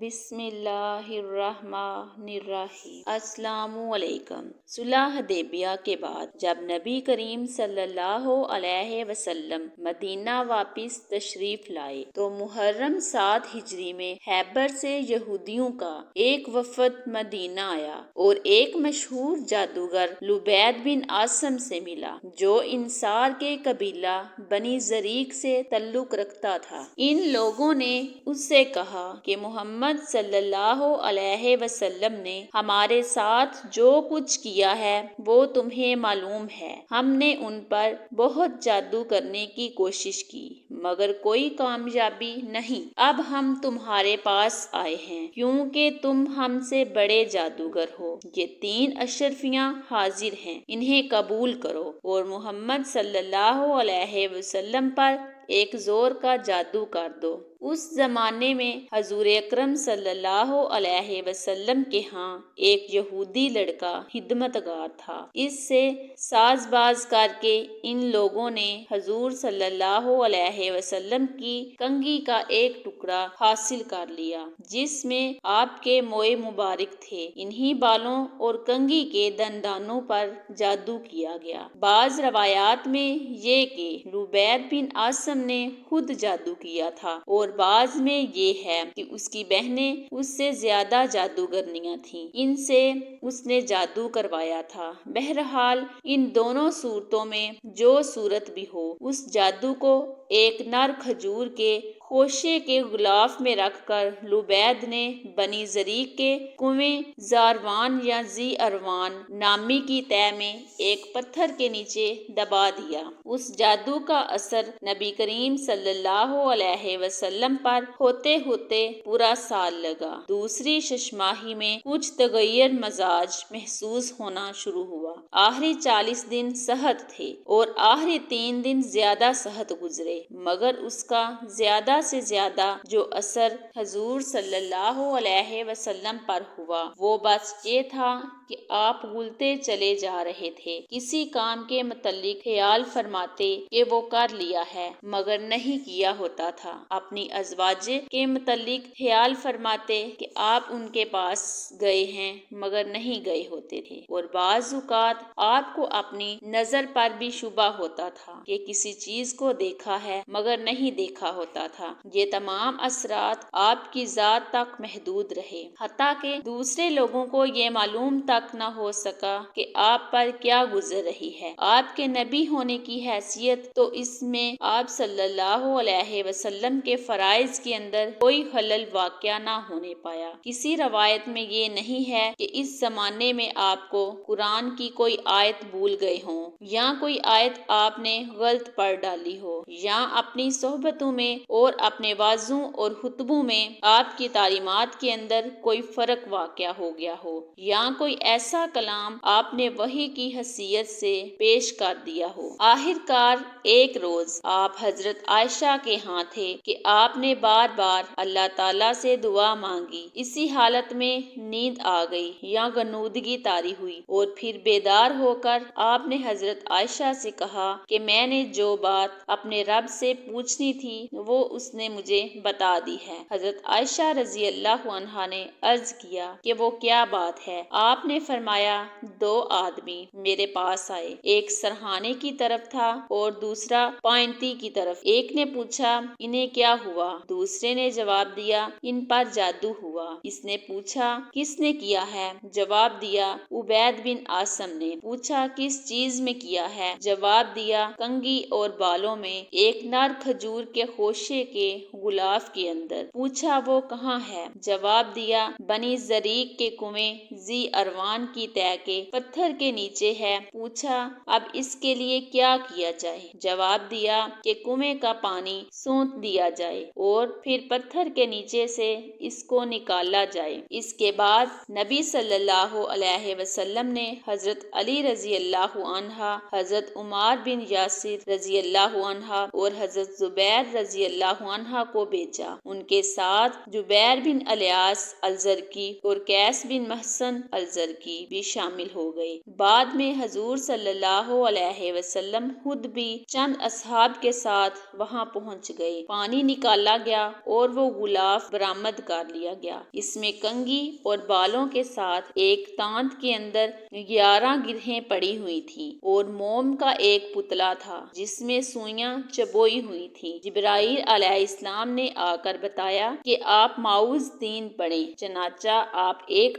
بسم اللہ الرحمن الرحیم۔ السلام علیکم۔ صلح حدیبیہ کے بعد جب نبی کریم صلی اللہ علیہ وسلم مدینہ واپس تشریف لائے تو محرم 7 ہجری میں خیبر سے یہودیوں کا ایک وفد مدینہ آیا اور ایک مشہور جادوگر لبید بن عاصم سے ملا جو انصار کے قبیلہ بنی زریق سے تعلق رکھتا تھا۔ ان لوگوں نے اس سے کہا کہ محمد صلی اللہ علیہ وسلم نے ہمارے ساتھ جو کچھ کیا ہے وہ تمہیں معلوم ہے۔ ہم نے ان پر بہت جادو کرنے کی کوشش کی مگر کوئی کامیابی نہیں۔ اب ہم تمہارے پاس آئے ہیں کیونکہ تم ہم سے بڑے جادوگر ہو۔ یہ 3 اشرفیاں حاضر ہیں، انہیں قبول کرو اور محمد صلی اللہ علیہ وسلم پر ایک زور کا جادو کر دو۔ اس زمانے میں حضور اکرم صلی اللہ علیہ وسلم کے ہاں ایک یہودی لڑکا خدمتگار تھا۔ اس سے ساز باز کر کے ان لوگوں نے حضور صلی اللہ علیہ وسلم کی کنگھی کا ایک ٹکڑا حاصل کر لیا جس میں آپ کے موئے مبارک تھے۔ انہی بالوں اور کنگھی کے دندانوں پر جادو کیا گیا۔ بعض روایات میں یہ کہ لبید بن عاصم نے خود جادو کیا تھا اور بعض میں یہ ہے کہ اس کی بہنیں اس سے زیادہ جادوگرنیاں تھیں، ان سے اس نے جادو کروایا تھا۔ بہرحال ان دونوں صورتوں میں جو صورت بھی ہو، اس جادو کو ایک نر کھجور کے خوشے کے غلاف میں رکھ کر لبید نے بنی زریق کے کنویں زاروان یا ذی اروان نامی کی تہ میں ایک پتھر کے نیچے دبا دیا۔ اس جادو کا اثر نبی کریم صلی اللہ علیہ وسلم پر ہوتے ہوتے پورا سال لگا۔ دوسری شش ماہی میں کچھ تغیر مزاج محسوس ہونا شروع ہوا۔ آخری 40 دن صحت تھے اور آخری 3 دن زیادہ صحت گزرے مگر اس کا زیادہ سے زیادہ جو اثر حضور صلی اللہ علیہ وسلم پر ہوا وہ بس یہ تھا کہ آپ گلتے چلے جا رہے تھے، کسی کام کے متعلق خیال فرماتے کہ وہ کر لیا ہے مگر نہیں کیا ہوتا تھا، اپنی ازواج کے متعلق خیال فرماتے کہ آپ ان کے پاس گئے ہیں مگر نہیں گئے ہوتے تھے، اور بعض اوقات آپ کو اپنی نظر پر بھی شبہ ہوتا تھا کہ کسی چیز کو دیکھا ہے مگر نہیں دیکھا ہوتا تھا۔ یہ تمام اثرات آپ کی ذات تک محدود رہے، حتیٰ کہ دوسرے لوگوں کو یہ معلوم تک نہ ہو سکا کہ آپ پر کیا گزر رہی ہے۔ آپ کے نبی ہونے کی حیثیت تو اس میں آپ صلی اللہ علیہ وسلم کے فرائض کے اندر کوئی خلل واقع نہ ہونے پایا۔ کسی روایت میں یہ نہیں ہے کہ اس زمانے میں آپ کو قرآن کی کوئی آیت بھول گئے ہوں یا کوئی آیت آپ نے غلط پڑھ ڈالی ہو یا اپنی صحبتوں میں اور اپنے وعظوں اور خطبوں میں آپ کی تعلیمات کے اندر کوئی فرق واقع ہو گیا ہو یا کوئی ایسا کلام آپ نے وحی کی حیثیت سے پیش کر دیا ہو۔ آخر کار ایک روز آپ حضرت عائشہ کے ہاں تھے کہ آپ نے بار بار اللہ تعالیٰ سے دعا مانگی۔ اسی حالت میں نیند آ گئی یا غنودگی طاری ہوئی اور پھر بیدار ہو کر آپ نے حضرت عائشہ سے کہا کہ میں نے جو بات اپنے رب سے پوچھنی تھی وہ اس نے مجھے بتا دی ہے۔ حضرت عائشہ رضی اللہ عنہا نے عرض کیا کہ وہ کیا بات ہے؟ آپ نے فرمایا 2 آدمی میرے پاس آئے، ایک سرہانے کی طرف تھا اور دوسرا پائنتی کی طرف۔ ایک نے پوچھا انہیں کیا ہوا؟ دوسرے نے جواب دیا ان پر جادو ہوا۔ اس نے پوچھا کس نے کیا ہے؟ جواب دیا عبید بن عاصم نے۔ پوچھا کس چیز میں کیا ہے؟ جواب دیا کنگھی اور بالوں میں، ایک نر کھجور کے خوشے کے غلاف کے اندر۔ پوچھا وہ کہاں ہے؟ جواب دیا بنی زریق کے کنویں ذی اروان کی تہ کے پتھر کے نیچے ہے۔ پوچھا اب اس کے لیے کیا کیا جائے؟ جواب دیا کہ کنویں کا پانی سونت دیا جائے اور پھر پتھر کے نیچے سے اس کو نکالا جائے۔ اس کے بعد نبی صلی اللہ علیہ وسلم نے حضرت علی رضی اللہ عنہ، حضرت عمار بن یاسر رضی اللہ عنہ اور حضرت زبیر رضی اللہ عنہ کو بھیجا۔ ان کے ساتھ جبیر بن الیاس الزرقی اور قیس بن محصن الزرقی اثر کی بھی شامل ہو گئے۔ بعد میں حضور صلی اللہ علیہ وسلم خود بھی چند اصحاب کے ساتھ وہاں پہنچ گئے۔ پانی نکالا گیا اور وہ غلاف برآمد کر لیا گیا۔ اس میں کنگھی اور بالوں کے ساتھ ایک تانت کے اندر 11 گرہیں پڑی ہوئی تھیں اور موم کا ایک پتلا تھا جس میں سوئیاں چبوئی ہوئی تھیں۔ جبرائیل علیہ السلام نے آ کر بتایا کہ آپ معوذ 3 پڑھیں۔ چنانچہ آپ ایک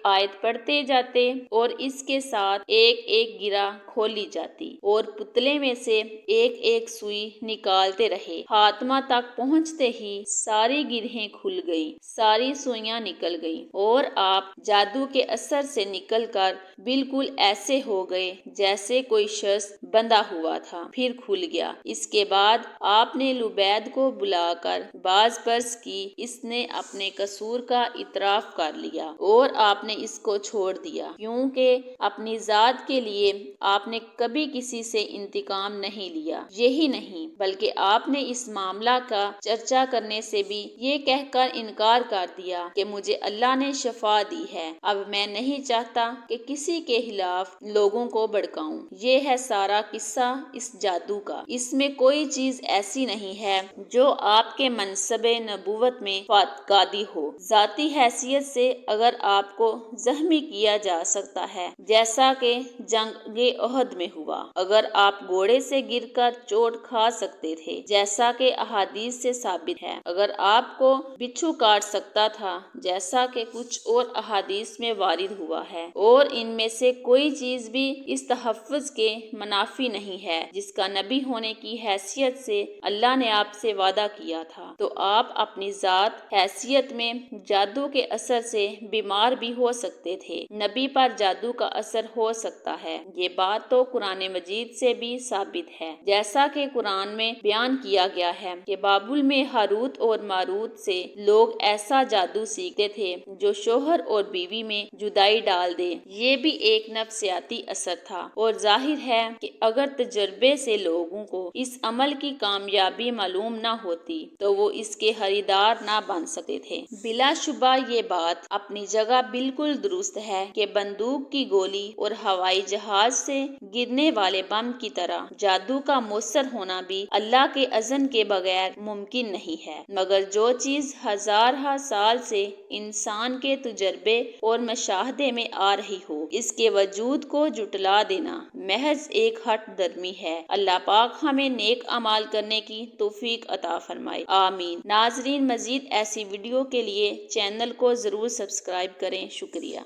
آیت پڑھتے جاتے اور اس کے ساتھ ایک ایک گرہ کھولی جاتی اور پتلے میں سے ایک ایک سوئی نکالتے رہے۔ خاتمہ تک پہنچتے ہی ساری گرہیں کھل گئیں، ساری سوئیاں نکل گئیں اور آپ جادو کے اثر سے نکل کر بالکل ایسے ہو گئے جیسے کوئی شخص بندھا ہوا تھا، پھر کھل گیا۔ اس کے بعد آپ نے لبید کو بلا کر باز پرس کی۔ اس نے اپنے قصور کا اعتراف کر لیا اور آپ نے اس کو چھوڑ دیا، کیونکہ اپنی ذات کے لیے آپ نے کبھی کسی سے انتقام نہیں لیا۔ یہی نہیں بلکہ آپ نے اس معاملہ کا چرچا کرنے سے بھی یہ کہہ کر انکار کر دیا کہ مجھے اللہ نے شفا دی ہے، اب میں نہیں چاہتا کہ کسی کے خلاف لوگوں کو بھڑکاؤں۔ یہ ہے سارا قصہ اس جادو کا۔ اس میں کوئی چیز ایسی نہیں ہے جو آپ کے منصب نبوت میں فاتقادی ہو۔ ذاتی حیثیت سے اگر آپ کو زخمی کیا جا سکتا ہے جیسا کہ جنگ احد میں ہوا، اگر آپ گھوڑے سے گر کر چوٹ کھا سکتے تھے جیسا کہ احادیث سے ثابت ہے، اگر آپ کو بچھو کاٹ سکتا تھا جیسا کہ کچھ اور احادیث میں وارد ہوا ہے، اور ان میں سے کوئی چیز بھی اس تحفظ کے منافی نہیں ہے جس کا نبی ہونے کی حیثیت سے اللہ نے آپ سے وعدہ کیا تھا، تو آپ اپنی ذات حیثیت میں جادو کے اثر سے بیمار بھی ہو سکتے تھے۔ نبی پر جادو کا اثر ہو سکتا ہے، یہ بات تو قرآن مجید سے بھی ثابت ہے، جیسا کہ قرآن میں بیان کیا گیا ہے کہ بابل میں ہاروت اور ماروت سے لوگ ایسا جادو سیکھتے تھے جو شوہر اور بیوی میں جدائی ڈال دے۔ یہ بھی ایک نفسیاتی اثر تھا، اور ظاہر ہے کہ اگر تجربے سے لوگوں کو اس عمل کی کامیابی معلوم نہ ہوتی تو وہ اس کے خریدار نہ بن سکتے تھے۔ بلا شبہ یہ بات اپنی جگہ بالکل درست ہے کہ بندوق کی گولی اور ہوائی جہاز سے گرنے والے بم کی طرح جادو کا مؤثر ہونا بھی اللہ کے اذن کے بغیر ممکن نہیں ہے، مگر جو چیز ہزارہ سال سے انسان کے تجربے اور مشاہدے میں آ رہی ہو، اس کے وجود کو جھٹلا دینا محض ایک ہٹ درمی ہے۔ اللہ پاک ہمیں نیک اعمال کرنے کی توفیق عطا فرمائے، آمین۔ ناظرین، مزید ایسی ویڈیو کے لیے چینل کو ضرور سبسکرائب کریں۔ شکریہ۔